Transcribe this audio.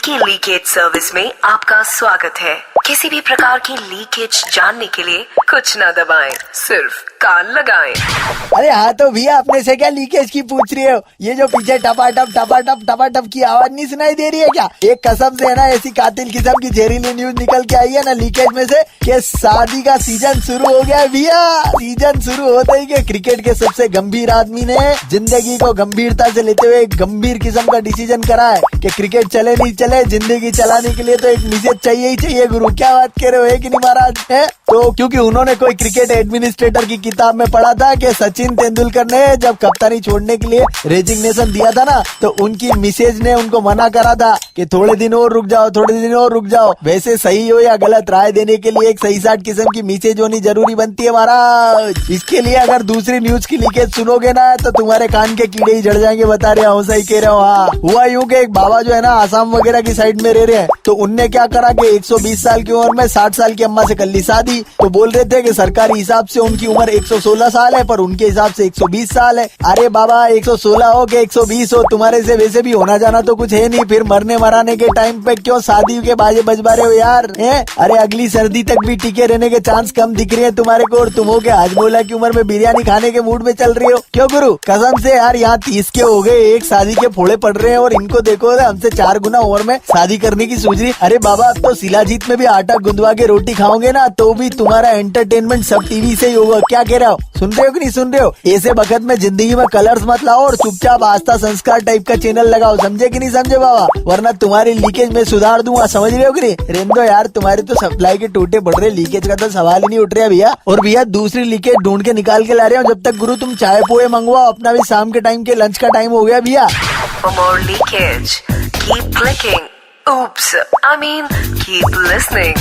की leakage service में आपका स्वागत है। किसी भी प्रकार की लीकेज जानने के लिए कुछ न दबाएं, सिर्फ कान लगाएं। अरे हाँ तो भैया अपने से क्या लीकेज की पूछ रही हो? ये जो पीछे टपा टप की आवाज नहीं सुनाई दे रही है क्या? एक कसम से है ना, ऐसी कातिल किस्म की जहरीली न्यूज निकल के आई है ना लीकेज में से कि शादी का सीजन शुरू हो गया है भैया। सीजन शुरू होते ही के क्रिकेट के सबसे गंभीर आदमी ने जिंदगी को गंभीरता से लेते हुए एक गंभीर किस्म का डिसीजन करा है कि क्रिकेट चले नहीं चले, जिंदगी चलाने के लिए तो एक मिसेज चाहिए ही चाहिए। गुरु क्या बात कह रहे हो, है कि नहीं महाराज? है तो क्योंकि उन्होंने कोई क्रिकेट एडमिनिस्ट्रेटर की किताब में पढ़ा था कि सचिन तेंदुलकर ने जब कप्तानी छोड़ने के लिए रेजिग्नेशन दिया था ना, तो उनकी मिसेज ने उनको मना करा था कि थोड़े दिन और रुक जाओ, थोड़े दिन और रुक जाओ। वैसे सही हो या गलत, राय देने के लिए एक सही साठ किस्म की मिसेज होनी जरूरी बनती है महाराज। इसके लिए अगर दूसरी न्यूज की लीकेज सुनोगे ना तो तुम्हारे कान के कीड़े ही जड़ जाएंगे, बता रहे हो, सही कह रहे हो। हाँ, हुआ यूं कि एक बाबा जो है ना आसाम वगैरह की साइड में रह रहे हैं, तो उनने क्या करा कि 120 साल की उम्र में 60 साल की अम्मा से कर ली शादी। तो बोल रहे थे कि सरकारी हिसाब से उनकी उम्र 116 साल है, पर उनके हिसाब से 120 साल है। अरे बाबा 116 हो के 120 हो, तुम्हारे से वैसे भी होना जाना तो कुछ है नहीं, फिर मरने मराने के टाइम पे क्यों शादी के बाजे बजवा रहे हो यार? है अरे अगली सर्दी तक भी टिके रहने के चांस कम दिख रहे हैं तुम्हारे को, और तुम हो के हाजमोला की उम्र में बिरयानी खाने के मूड में चल रही हो। क्यों गुरु, कसम से यार, यहाँ 30 के हो गए, एक शादी के फोड़े पड़ रहे हैं, और इनको देखो हमसे 4 गुना उम्र में शादी करने की सोच रही। अरे बाबा अब तो शिलाजीत में भी आटा गुंदवा के रोटी खाओगे ना तो भी तुम्हारा एंटरटेनमेंट सब टीवी से ही होगा। क्या कह रहे हो, सुन रहे हो कि नहीं सुन रहे हो? ऐसे वक्त में जिंदगी में कलर्स मत लाओ और चुपचाप आस्था संस्कार टाइप का चैनल लगाओ, समझे कि नहीं समझे बाबा? वरना तुम्हारी लीकेज में सुधार दूंगा, समझ रहे हो कि नहीं? रेंदो यार, तुम्हारे तो सप्लाई के टूटे पड़ रहे, लीकेज का तो सवाल ही नहीं उठ रहा भैया। और भैया दूसरी लीकेज ढूंढ के निकाल के ला रहे हो, जब तक गुरु तुम चाय पोए मंगवाओ, अपना भी शाम के टाइम के लंच का टाइम हो गया भैया। For more leakage, keep clicking. Oops, I mean, keep listening.